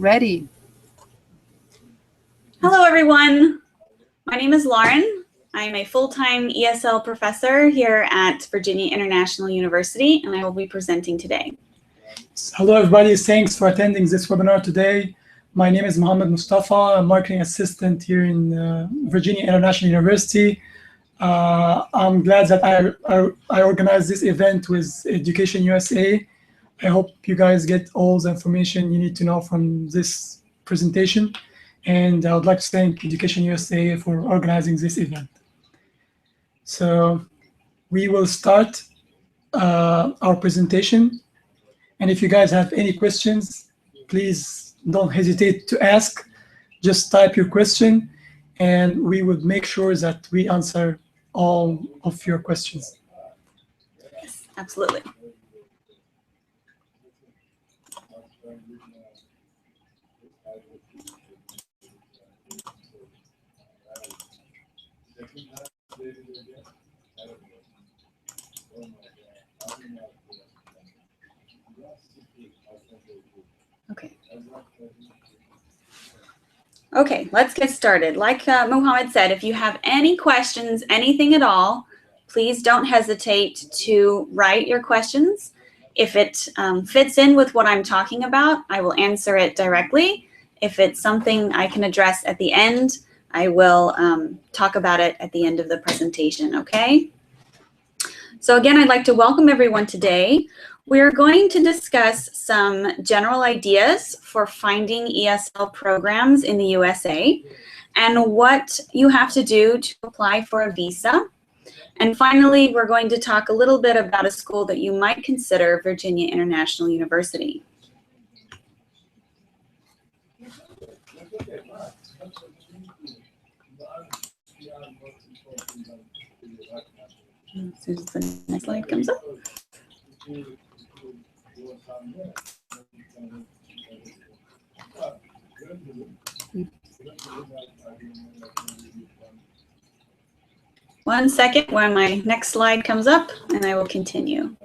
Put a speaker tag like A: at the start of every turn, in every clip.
A: ready.
B: Hello, everyone. My name is Lauren. I'm a full-time ESL professor here at Virginia International University, and I will be presenting today.
C: Hello, everybody. Thanks for attending this webinar today. My name is Mohammed Mustafa. I'm marketing assistant here in Virginia International University. I'm glad that I organized this event with EducationUSA. I hope you guys get all the information you need to know from this presentation. And I would like to thank EducationUSA for organizing this event. So we will start our presentation. And if you guys have any questions, please don't hesitate to ask. Just type your question, and we would make sure that we answer all of your questions.
B: Yes, absolutely. Okay, let's get started. Like Mohammed said, if you have any questions, anything at all, please don't hesitate to write your questions. If it fits in with what I'm talking about, I will answer it directly. If it's something I can address at the end, I will talk about it at the end of the presentation, okay? So again, I'd like to welcome everyone today. We're going to discuss some general ideas for finding ESL programs in the USA and what you have to do to apply for a visa. And finally, we're going to talk a little bit about a school that you might consider Virginia International University. As soon as the next slide comes up. One second when my next slide comes up, and I will continue.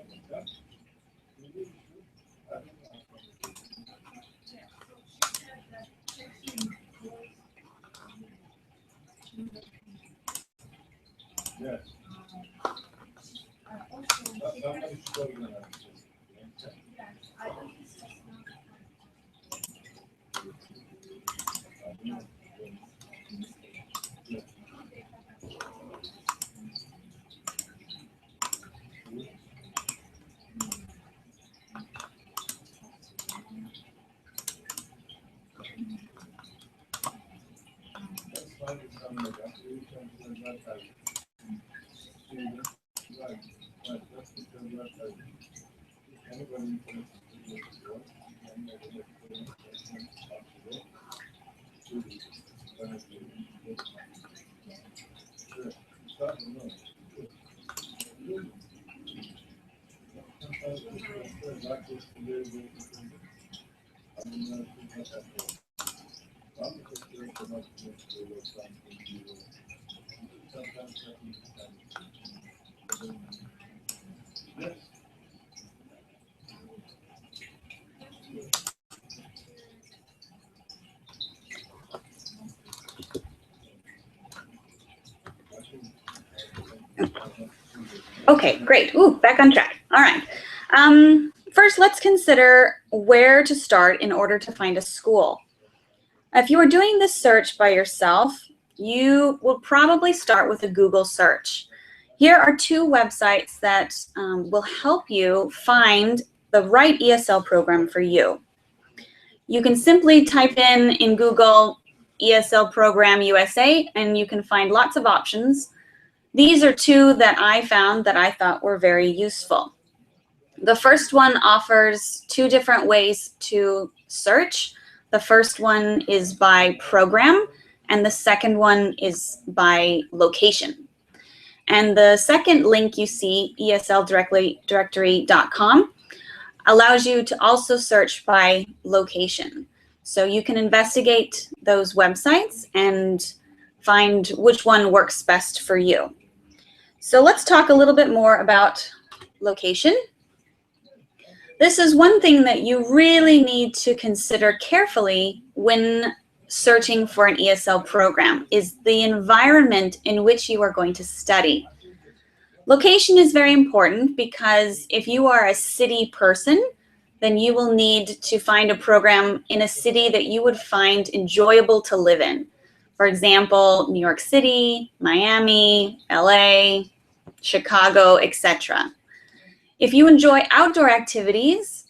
B: Okay, great. Ooh, back on track. All right. First, let's consider where to start in order to find a school. If you are doing this search by yourself, you will probably start with a Google search. Here are two websites that will help you find the right ESL program for you. You can simply type in Google ESL Program USA, and you can find lots of options. These are two that I found that I thought were very useful. The first one offers two different ways to search. The first one is by program, and the second one is by location. And the second link you see, ESLdirectory.com, allows you to also search by location. So you can investigate those websites and find which one works best for you. So let's talk a little bit more about location. This is one thing that you really need to consider carefully when searching for an ESL program, is the environment in which you are going to study. Location is very important because if you are a city person, then you will need to find a program in a city that you would find enjoyable to live in. For example, New York City, Miami, LA, Chicago, etc. If you enjoy outdoor activities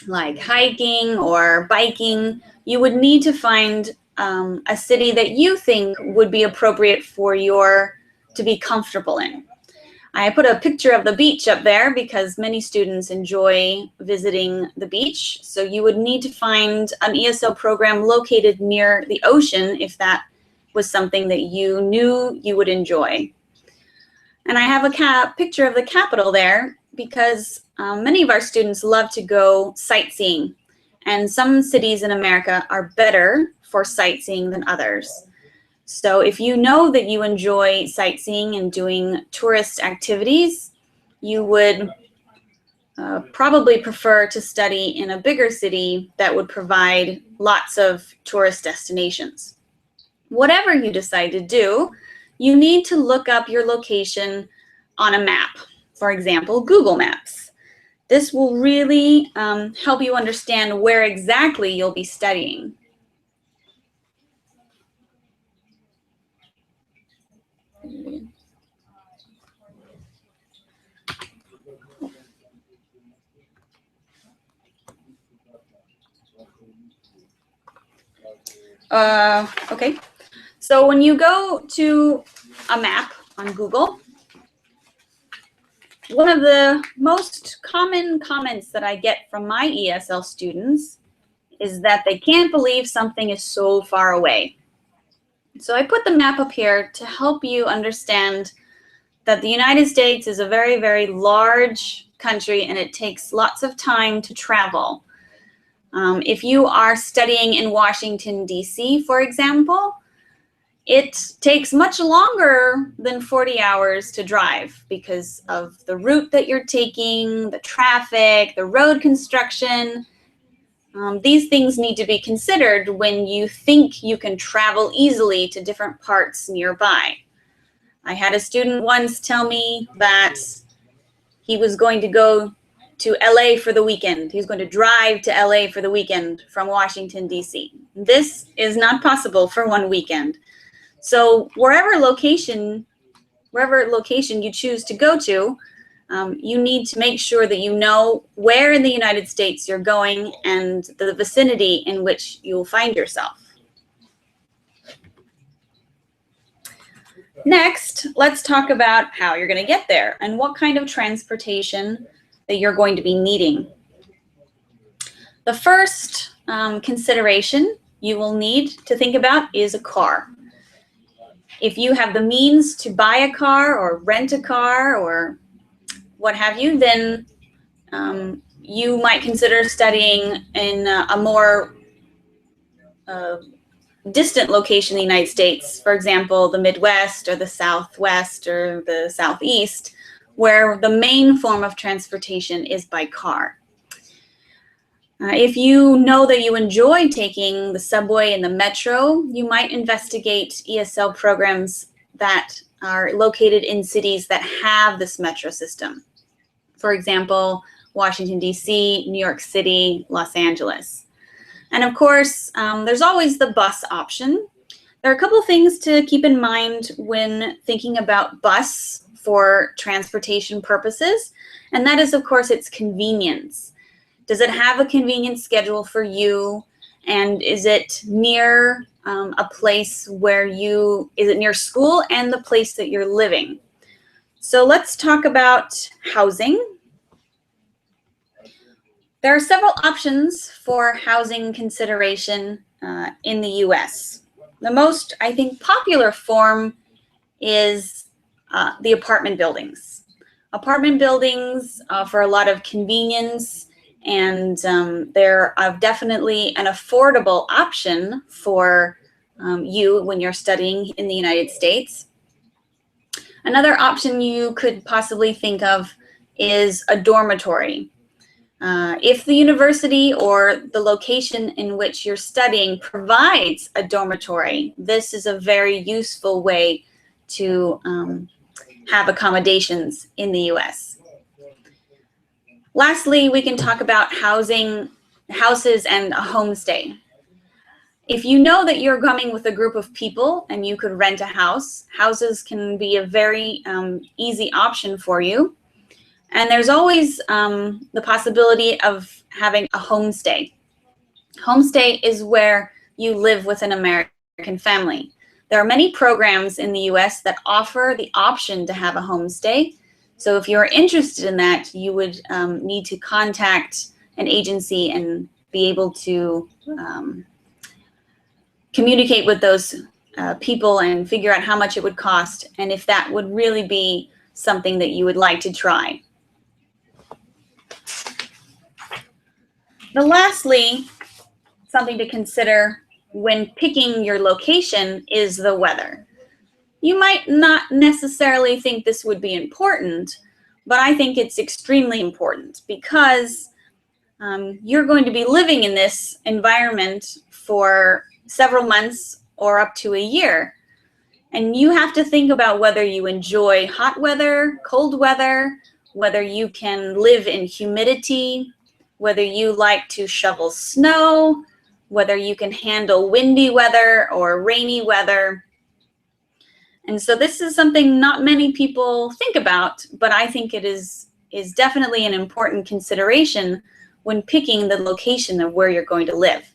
B: like hiking or biking, you would need to find a city that you think would be appropriate for to be comfortable in. I put a picture of the beach up there because many students enjoy visiting the beach. So you would need to find an ESL program located near the ocean if that was something that you knew you would enjoy. And I have a picture of the capital there because many of our students love to go sightseeing. And some cities in America are better for sightseeing than others. So if you know that you enjoy sightseeing and doing tourist activities, you would probably prefer to study in a bigger city that would provide lots of tourist destinations. Whatever you decide to do, you need to look up your location on a map. For example, Google Maps. This will really help you understand where exactly you'll be studying. Okay, so when you go to a map on Google, one of the most common comments that I get from my ESL students is that they can't believe something is so far away. So I put the map up here to help you understand that the United States is a very, very large country and it takes lots of time to travel. If you are studying in Washington, D.C., for example, it takes much longer than 40 hours to drive because of the route that you're taking, the traffic, the road construction. These things need to be considered when you think you can travel easily to different parts nearby. I had a student once tell me that he was going to go to LA for the weekend. He was going to drive to LA for the weekend from Washington, D.C. This is not possible for one weekend. So wherever location you choose to go to, you need to make sure that you know where in the United States you're going and the vicinity in which you'll find yourself. Next, let's talk about how you're going to get there and what kind of transportation that you're going to be needing. The first consideration you will need to think about is a car. If you have the means to buy a car or rent a car or what have you, then you might consider studying in a more distant location in the United States, for example, the Midwest or the Southwest or the Southeast, where the main form of transportation is by car. If you know that you enjoy taking the subway and the metro, you might investigate ESL programs that are located in cities that have this metro system. For example, Washington, D.C., New York City, Los Angeles. And of course, there's always the bus option. There are a couple things to keep in mind when thinking about bus for transportation purposes, and that is, of course, its convenience. Does it have a convenient schedule for you? And is it near a place where is it near school and the place that you're living? So let's talk about housing. There are several options for housing consideration in the US. The most, I think, popular form is the apartment buildings. Apartment buildings offer a lot of convenience, and they're definitely an affordable option for you when you're studying in the United States. Another option you could possibly think of is a dormitory. If the university or the location in which you're studying provides a dormitory, this is a very useful way to have accommodations in the US. Lastly, we can talk about houses and a homestay. If you know that you're coming with a group of people and you could rent a house, houses can be a very easy option for you. And there's always the possibility of having a homestay. Homestay is where you live with an American family. There are many programs in the US that offer the option to have a homestay. So if you're interested in that, you would need to contact an agency and be able to communicate with those people and figure out how much it would cost and if that would really be something that you would like to try. Lastly, something to consider when picking your location is the weather. You might not necessarily think this would be important, but I think it's extremely important because you're going to be living in this environment for several months or up to a year. And you have to think about whether you enjoy hot weather, cold weather, whether you can live in humidity, whether you like to shovel snow, whether you can handle windy weather or rainy weather. And so this is something not many people think about, but I think it is definitely an important consideration when picking the location of where you're going to live.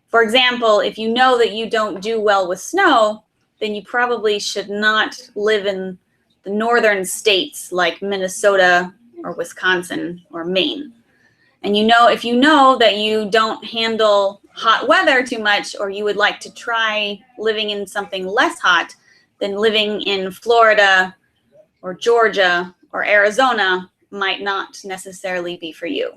B: For example, if you know that you don't do well with snow, then you probably should not live in the northern states like Minnesota or Wisconsin or Maine. And if you know that you don't handle hot weather too much, or you would like to try living in something less hot, then living in Florida or Georgia or Arizona might not necessarily be for you.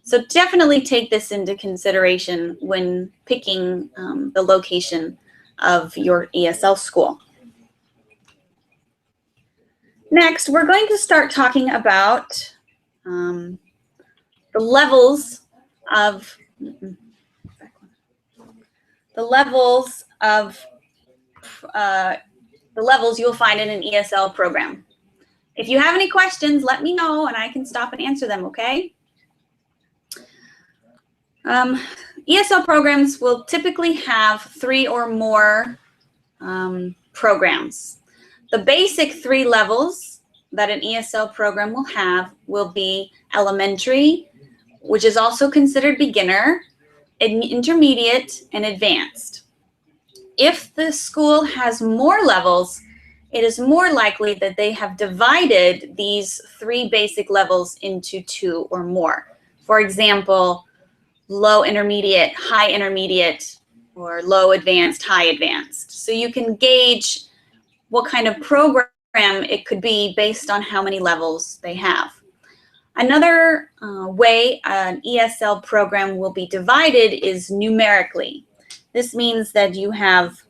B: So definitely take this into consideration when picking the location of your ESL school. Next, we're going to start talking about the levels you'll find in an ESL program. If you have any questions, let me know and I can stop and answer them, okay? ESL programs will typically have 3 or more programs. The basic 3 levels that an ESL program will have will be elementary, which is also considered beginner, intermediate, and advanced. If the school has more levels, it is more likely that they have divided these 3 basic levels into 2 or more. For example, low intermediate, high intermediate, or low advanced, high advanced. So you can gauge what kind of program it could be based on how many levels they have. Another way an ESL program will be divided is numerically. This means that you have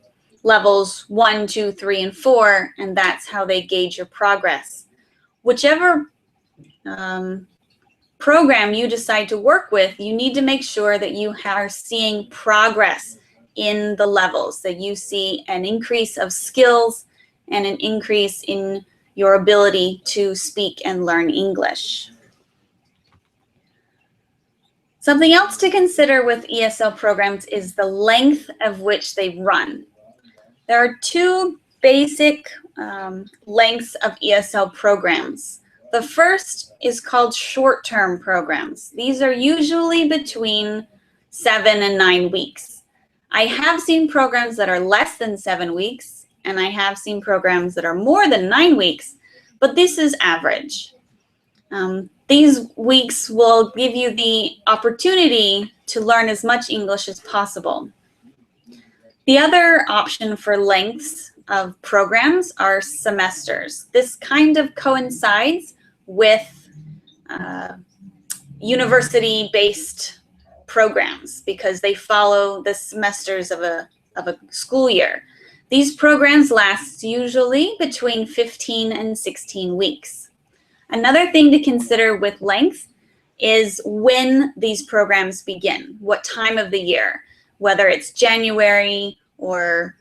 B: levels 1, 2, 3, and 4, and that's how they gauge your progress. Whichever program you decide to work with, you need to make sure that you are seeing progress in the levels, that you see an increase of skills and an increase in your ability to speak and learn English. Something else to consider with ESL programs is the length of which they run. There are 2 basic lengths of ESL programs. The first is called short-term programs. These are usually between 7 and 9 weeks. I have seen programs that are less than 7 weeks, and I have seen programs that are more than 9 weeks, but this is average. These weeks will give you the opportunity to learn as much English as possible. The other option for lengths of programs are semesters. This kind of coincides with university-based programs because they follow the semesters of a school year. These programs last usually between 15 and 16 weeks. Another thing to consider with length is when these programs begin, what time of the year, whether it's January or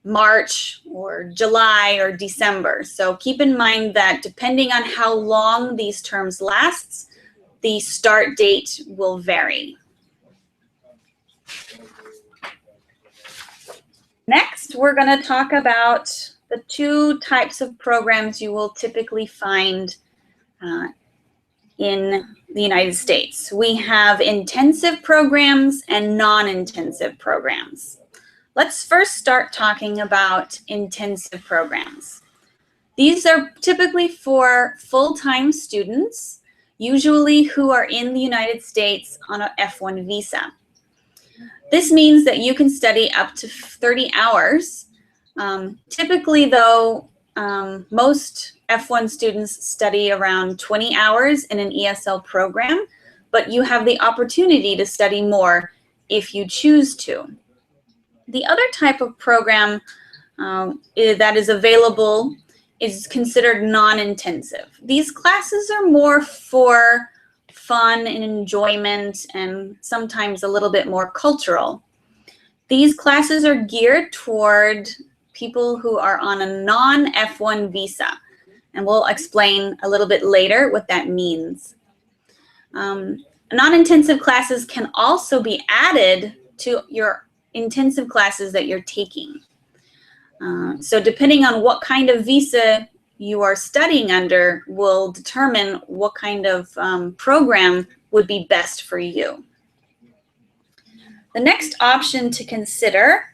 B: March or July or December. So keep in mind that depending on how long these terms last, the start date will vary. Next, we're going to talk about the two types of programs you will typically find in the United States. We have intensive programs and non-intensive programs. Let's first start talking about intensive programs. These are typically for full-time students, usually who are in the United States on an F1 visa. This means that you can study up to 30 hours. Typically, though, most F1 students study around 20 hours in an ESL program, but you have the opportunity to study more if you choose to. The other type of program that is available is considered non-intensive. These classes are more for fun and enjoyment and sometimes a little bit more cultural. These classes are geared toward people who are on a non-F1 visa, and we'll explain a little bit later what that means. Non-intensive classes can also be added to your intensive classes that you're taking. So depending on what kind of visa you are studying under will determine what kind of program would be best for you. The next option to consider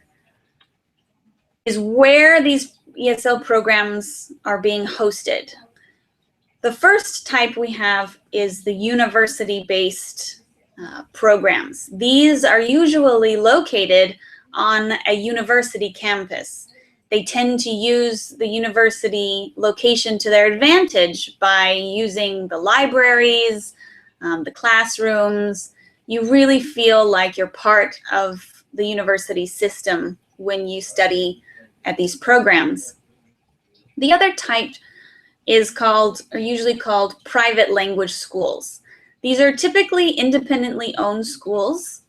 B: is where these ESL programs are being hosted. The first type we have is the university-based programs. These are usually located on a university campus. They tend to use the university location to their advantage by using the libraries, the classrooms. You really feel like you're part of the university system when you study at these programs. The other type is usually called private language schools. These are typically independently owned schools,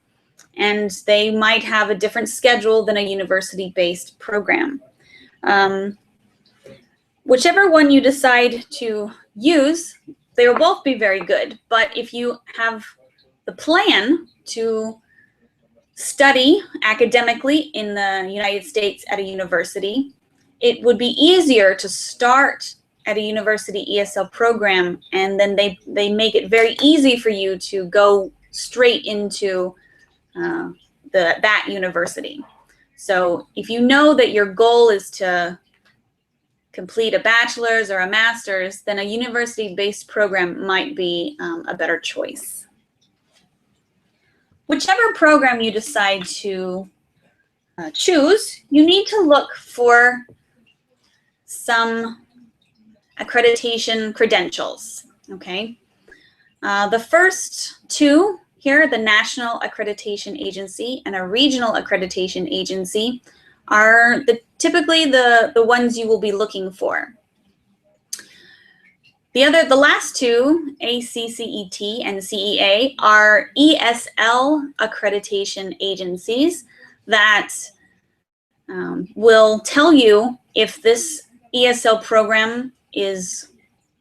B: and they might have a different schedule than a university-based program. Whichever one you decide to use, they will both be very good. But if you have the plan to study academically in the United States at a university, it would be easier to start at a university ESL program, and then they make it very easy for you to go straight into that university. So if you know that your goal is to complete a bachelor's or a master's, then a university-based program might be a better choice. Whichever program you decide to choose, you need to look for some accreditation credentials, okay? The first two here, the National Accreditation Agency and a Regional Accreditation Agency, are typically the ones you will be looking for. The last two, ACCET and CEA, are ESL accreditation agencies that will tell you if this ESL program is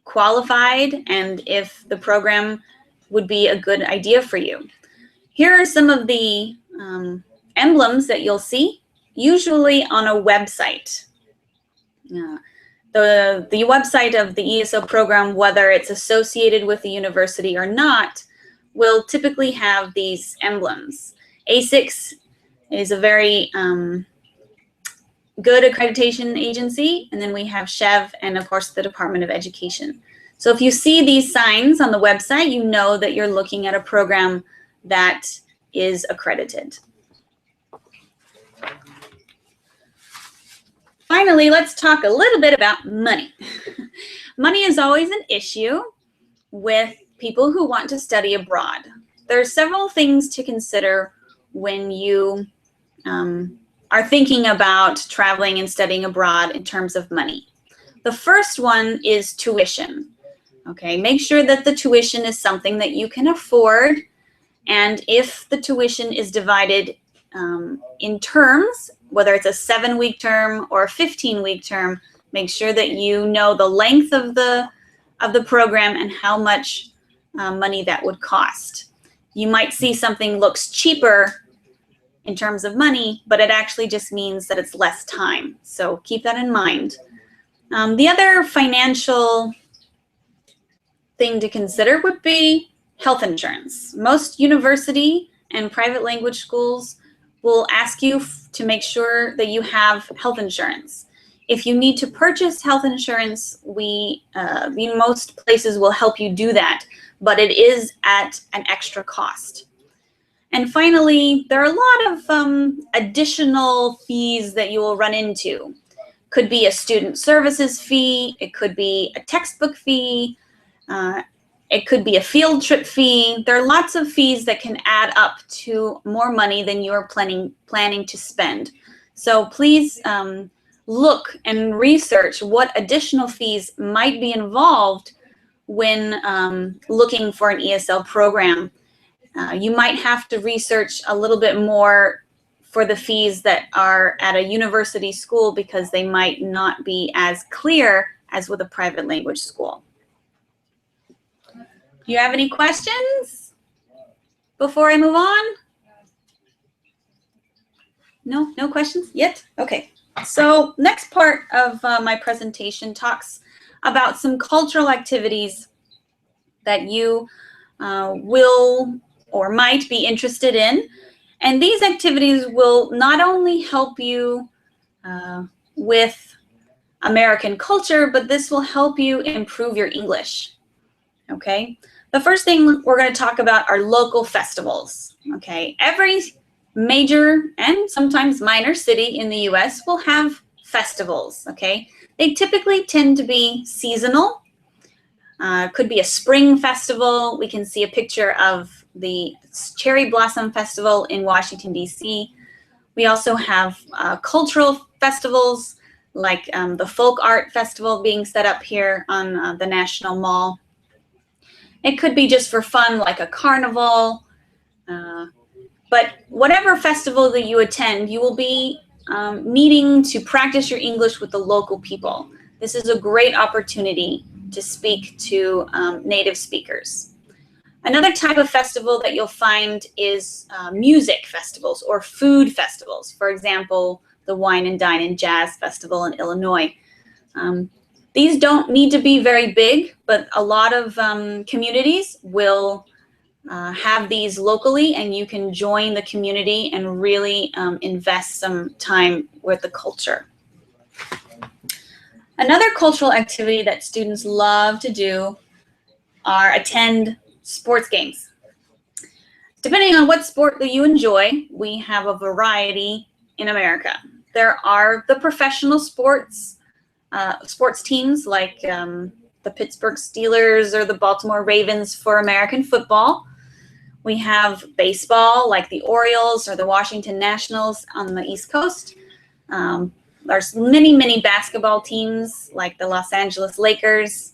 B: qualified and if the program would be a good idea for you. Here are some of the emblems that you'll see, usually on a website. The website of the ESL program, whether it's associated with the university or not, will typically have these emblems. ASICS is a very good accreditation agency, and then we have SCHEV and of course the Department of Education. So if you see these signs on the website, you know that you're looking at a program that is accredited. Finally, let's talk a little bit about money. Money is always an issue with people who want to study abroad. There are several things to consider when you are thinking about traveling and studying abroad in terms of money. The first one is tuition. Okay, make sure that the tuition is something that you can afford, and if the tuition is divided in terms, whether it's a 7-week term or a 15-week term, make sure that you know the length of the program and how much money that would cost. You might see something looks cheaper in terms of money, but it actually just means that it's less time. So keep that in mind. The other financial thing to consider would be health insurance. Most university and private language schools will ask you to make sure that you have health insurance. If you need to purchase health insurance, most places will help you do that, but it is at an extra cost. And finally, there are a lot of additional fees that you will run into. Could be a student services fee, it could be a textbook fee, it could be a field trip fee. There are lots of fees that can add up to more money than you're planning to spend. So please look and research what additional fees might be involved when looking for an ESL program. You might have to research a little bit more for the fees that are at a university school because they might not be as clear as with a private language school. Do you have any questions before I move on? No questions yet? Okay. So next part of my presentation talks about some cultural activities that you will or might be interested in. And these activities will not only help you with American culture, but this will help you improve your English. Okay. The first thing we're going to talk about are local festivals. Okay. Every major and sometimes minor city in the US will have festivals. Okay. They typically tend to be seasonal. Could be a spring festival. We can see a picture of the Cherry Blossom Festival in Washington, D.C. We also have cultural festivals like the Folk Art Festival being set up here on the National Mall. It could be just for fun, like a carnival. But whatever festival that you attend, you will be needing to practice your English with the local people. This is a great opportunity to speak to native speakers. Another type of festival that you'll find is music festivals or food festivals. For example, the Wine and Dine and Jazz Festival in Illinois. These don't need to be very big, but a lot of communities will have these locally, and you can join the community and really invest some time with the culture. Another cultural activity that students love to do are attend sports games. Depending on what sport that you enjoy, we have a variety in America. There are the professional sports teams like the Pittsburgh Steelers or the Baltimore Ravens for American football. We have baseball like the Orioles or the Washington Nationals on the East Coast. There's many basketball teams like the Los Angeles Lakers.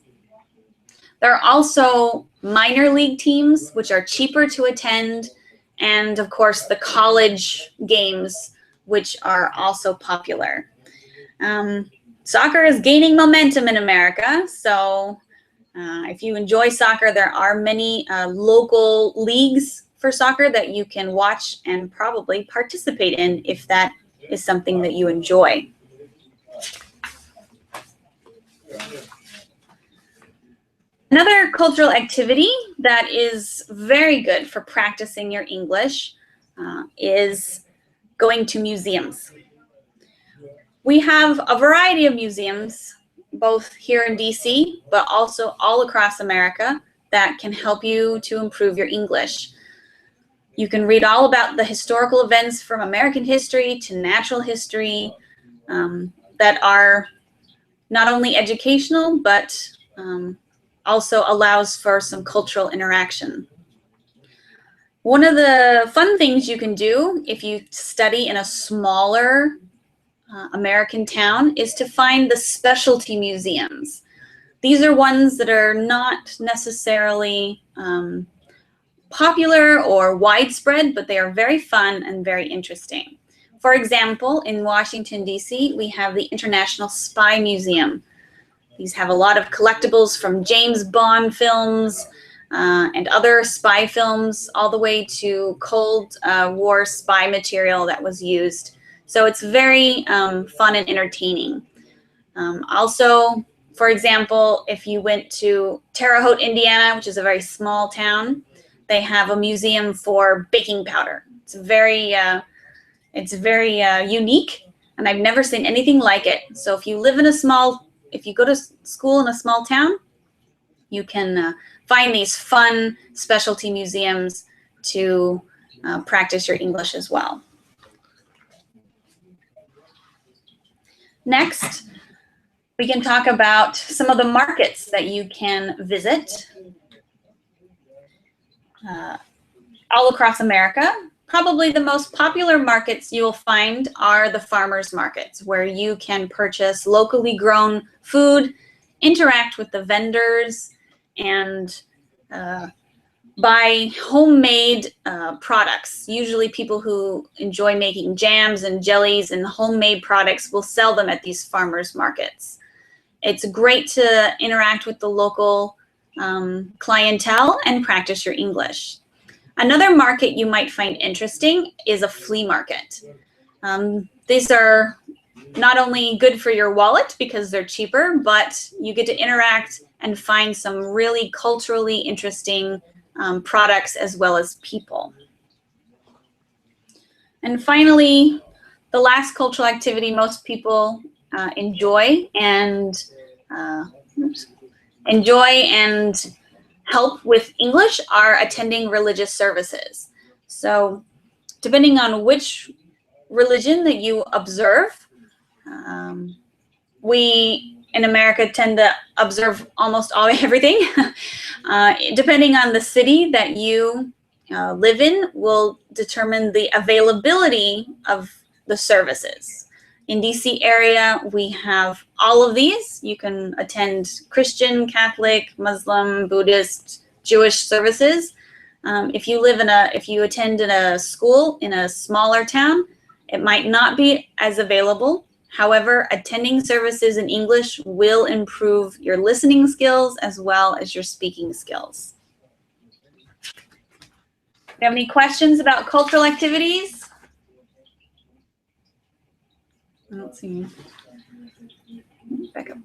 B: There are also minor league teams, which are cheaper to attend, and of course the college games, which are also popular. Soccer is gaining momentum in America, so if you enjoy soccer, there are many local leagues for soccer that you can watch and probably participate in if that is something that you enjoy. Another cultural activity that is very good for practicing your English is going to museums. We have a variety of museums, both here in DC, but also all across America, that can help you to improve your English. You can read all about the historical events from American history to natural history that are not only educational, but also allows for some cultural interaction. One of the fun things you can do if you study in a smaller American town is to find the specialty museums. These are ones that are not necessarily popular or widespread, but they are very fun and very interesting. For example, in Washington, D.C., we have the International Spy Museum. These have a lot of collectibles from James Bond films and other spy films, all the way to Cold War spy material that was used. So it's very fun and entertaining. Also, for example, if you went to Terre Haute, Indiana, which is a very small town, they have a museum for baking powder. It's very unique, and I've never seen anything like it. So if you live in if you go to school in a small town, you can find these fun specialty museums to practice your English as well. Next, we can talk about some of the markets that you can visit all across America. Probably the most popular markets you will find are the farmers markets, where you can purchase locally grown food, interact with the vendors, and buy homemade products. Usually people who enjoy making jams and jellies and homemade products will sell them at these farmers markets. It's great to interact with the local clientele and practice your English. Another market you might find interesting is a flea market. These are not only good for your wallet because they're cheaper, but you get to interact and find some really culturally interesting products as well as people. And finally, the last cultural activity most people enjoy and help with English are attending religious services. So depending on which religion that you observe, we in America tend to observe almost everything. Depending on the city that you live in will determine the availability of the services. In DC area, we have all of these. You can attend Christian, Catholic, Muslim, Buddhist, Jewish services. If you attend in a school in a smaller town, it might not be as available. However, attending services in English will improve your listening skills as well as your speaking skills. Do you have any questions about cultural activities? I don't see. Back up.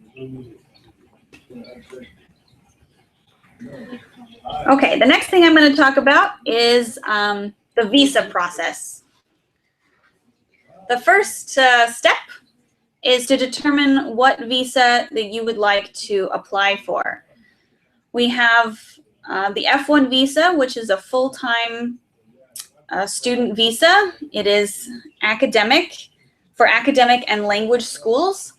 B: Okay, the next thing I'm going to talk about is the visa process. The first step is to determine what visa that you would like to apply for. We have the F1 visa, which is a full-time student visa. It is for academic and language schools.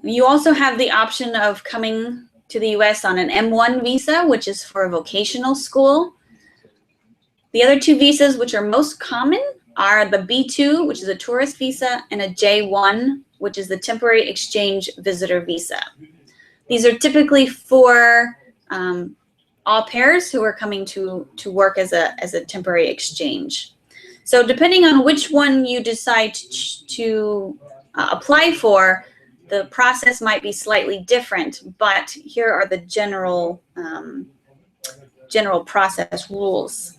B: You also have the option of coming to the US on an M1 visa, which is for a vocational school. The other two visas which are most common are the B2, which is a tourist visa, and a J1, which is the temporary exchange visitor visa. These are typically for au pairs who are coming to work as a temporary exchange. So depending on which one you decide to apply for, the process might be slightly different, but here are the general process rules.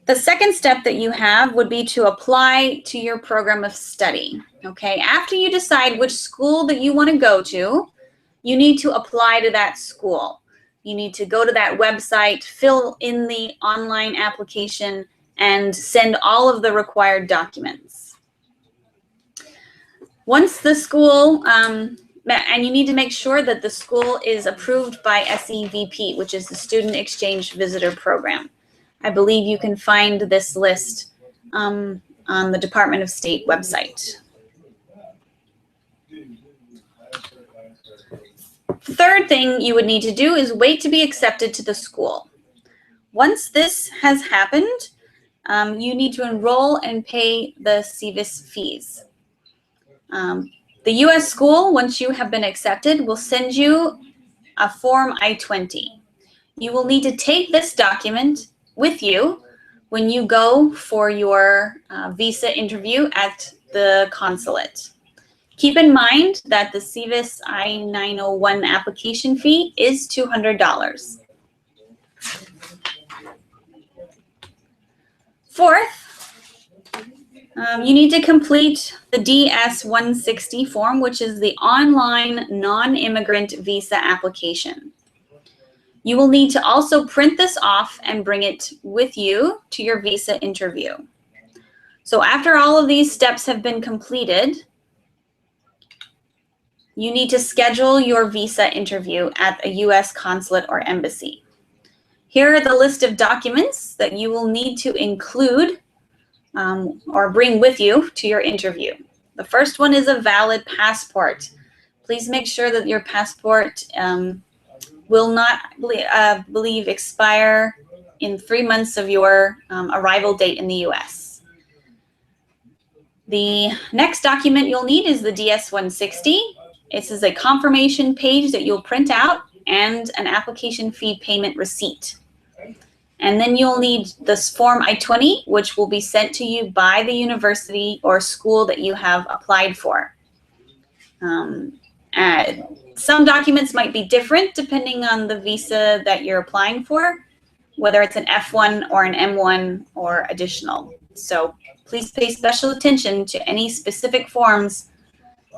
B: The second step that you have would be to apply to your program of study. Okay, after you decide which school that you want to go to, you need to apply to that school. You need to go to that website, fill in the online application, and send all of the required documents. Once the school, and you need to make sure that the school is approved by SEVP, which is the Student Exchange Visitor Program. I believe you can find this list on the Department of State website. The third thing you would need to do is wait to be accepted to the school. Once this has happened, you need to enroll and pay the SEVIS fees. The U.S. school, once you have been accepted, will send you a Form I-20. You will need to take this document with you when you go for your visa interview at the consulate. Keep in mind that the CVIS I-901 application fee is $200. Fourth, you need to complete the DS-160 form, which is the online non-immigrant visa application. You will need to also print this off and bring it with you to your visa interview. So after all of these steps have been completed, you need to schedule your visa interview at a U.S. consulate or embassy. Here are the list of documents that you will need to include or bring with you to your interview. The first one is a valid passport. Please make sure that your passport will not, believe, expire in 3 months of your arrival date in the U.S. The next document you'll need is the DS-160. This is a confirmation page that you'll print out and an application fee payment receipt. And then you'll need this Form I-20, which will be sent to you by the university or school that you have applied for. Some documents might be different depending on the visa that you're applying for, whether it's an F1 or an M1 or additional. So please pay special attention to any specific forms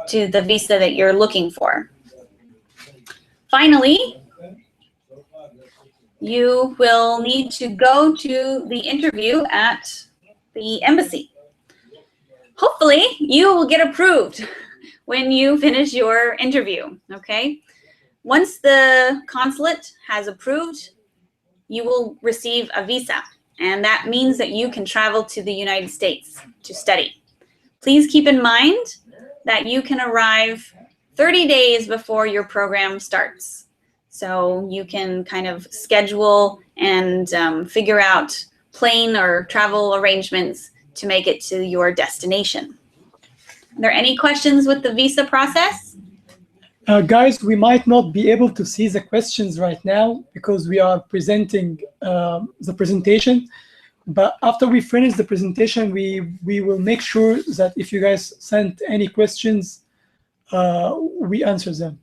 B: to the visa that you're looking for. Finally, you will need to go to the interview at the embassy. Hopefully, you will get approved when you finish your interview, okay? Once the consulate has approved, you will receive a visa, and that means that you can travel to the United States to study. Please keep in mind that you can arrive 30 days before your program starts. So you can kind of schedule and figure out plane or travel arrangements to make it to your destination. Are there any questions with the visa process?
C: Guys, we might not be able to see the questions right now because we are presenting the presentation. But after we finish the presentation, we will make sure that if you guys sent any questions, we answer them.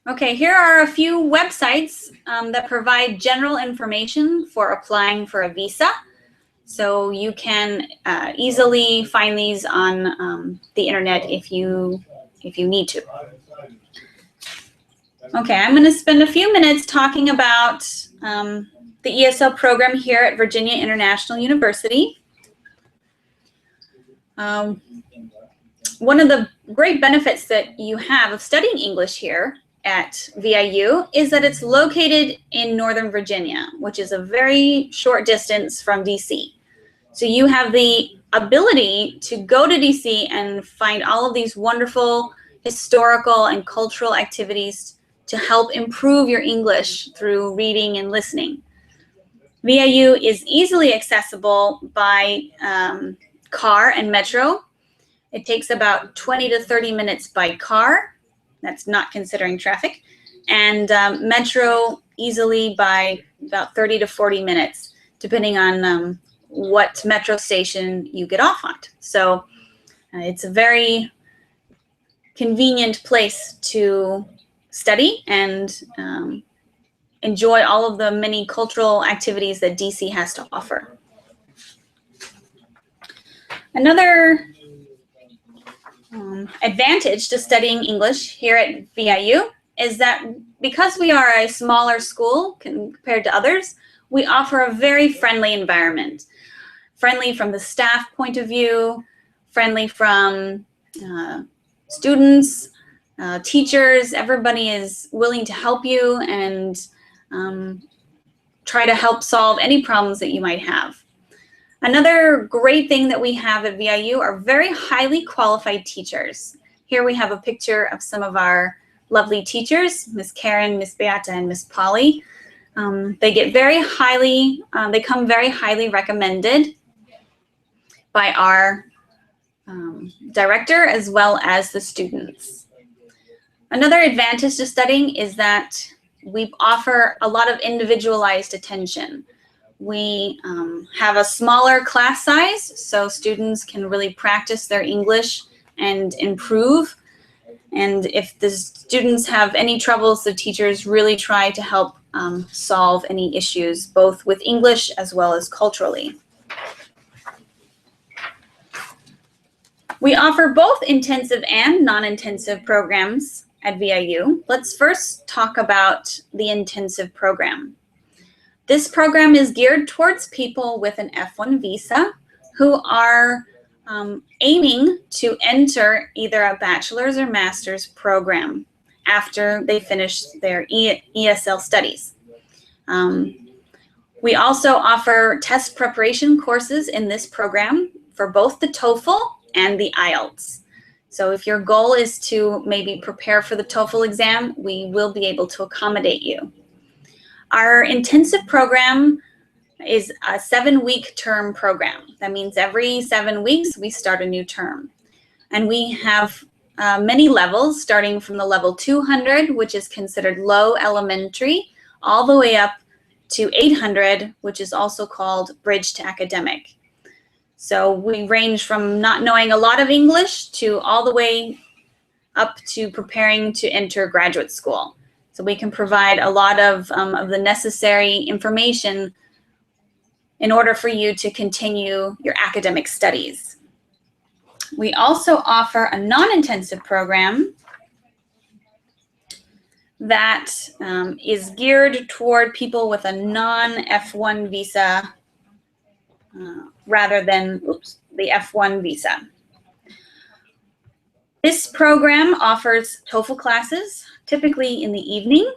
B: Okay, here are a few websites that provide general information for applying for a visa. So you can easily find these on the internet if you need to. Okay, I'm going to spend a few minutes talking about the ESL program here at Virginia International University. One of the great benefits that you have of studying English here at VIU is that it's located in Northern Virginia, which is a very short distance from DC. So you have the ability to go to DC and find all of these wonderful historical and cultural activities to help improve your English through reading and listening. VIU is easily accessible by car and metro. It takes about 20 to 30 minutes by car. That's not considering traffic. And metro easily by about 30 to 40 minutes, depending on what metro station you get off on. So it's a very convenient place to study and enjoy all of the many cultural activities that DC has to offer. Another advantage to studying English here at VIU is that because we are a smaller school compared to others, we offer a very friendly environment. Friendly from the staff point of view, friendly from students, teachers. Everybody is willing to help you and try to help solve any problems that you might have. Another great thing that we have at VIU are very highly qualified teachers. Here we have a picture of some of our lovely teachers, Miss Karen, Miss Beata, and Miss Polly. They get very highly, they come very highly recommended by our director as well as the students. Another advantage to studying is that we offer a lot of individualized attention. We have a smaller class size, so students can really practice their English and improve. And if the students have any troubles, the teachers really try to help solve any issues, both with English as well as culturally. We offer both intensive and non-intensive programs at VIU. Let's first talk about the intensive program. This program is geared towards people with an F1 visa who are aiming to enter either a bachelor's or master's program after they finish their ESL studies. We also offer test preparation courses in this program for both the TOEFL and the IELTS. So if your goal is to maybe prepare for the TOEFL exam, we will be able to accommodate you. Our intensive program is a 7-week term program. That means every 7 weeks we start a new term. And we have many levels, starting from the level 200, which is considered low elementary, all the way up to 800, which is also called bridge to academic. So we range from not knowing a lot of English to all the way up to preparing to enter graduate school. So we can provide a lot of the necessary information in order for you to continue your academic studies. We also offer a non-intensive program that is geared toward people with a non-F1 visa rather than the F1 visa. This program offers TOEFL classes, typically in the evening,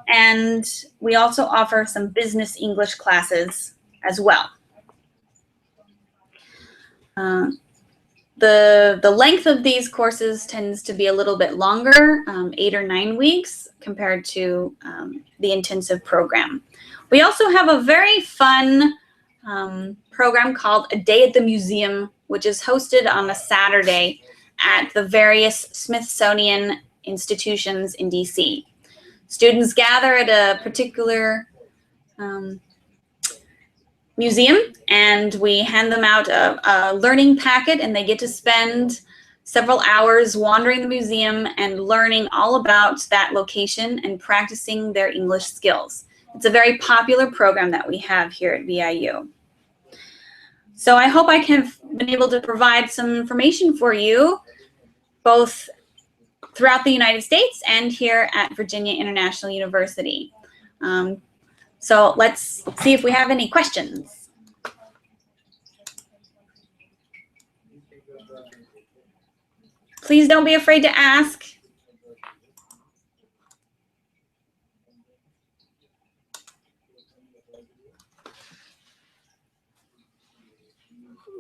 B: and we also offer some business English classes as well. The length of these courses tends to be a little bit longer, 8 or 9 weeks, compared to the intensive program. We also have a very fun program called A Day at the Museum, which is hosted on a Saturday at the various Smithsonian institutions in DC. Students gather at a particular museum, and we hand them out a learning packet, and they get to spend several hours wandering the museum and learning all about that location and practicing their English skills. It's a very popular program that we have here at VIU. So I hope I have been able to provide some information for you, both throughout the United States and here at Virginia International University. So let's see if we have any questions. Please don't be afraid to ask.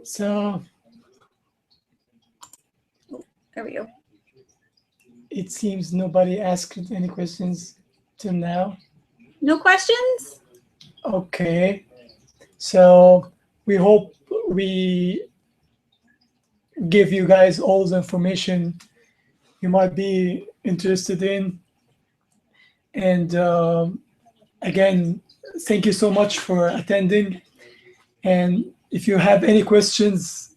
C: So
B: There we go.
C: it seems nobody asked any questions till now.
B: No questions?
C: Okay, so we hope we give you guys all the information you might be interested in. And again, thank you so much for attending. And if you have any questions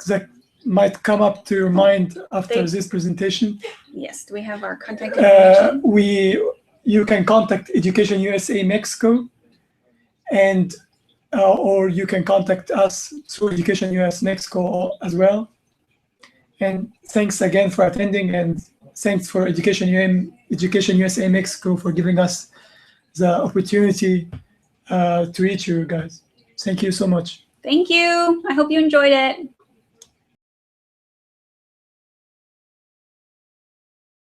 C: that might come up to your mind after this presentation,
B: Yes, do we have our contact information?
C: You can contact EducationUSA Mexico, and or you can contact us through EducationUS Mexico as well. And thanks again for attending, and thanks for EducationUSA Mexico for giving us the opportunity to reach you guys. Thank you so much.
B: Thank you. I hope you enjoyed it.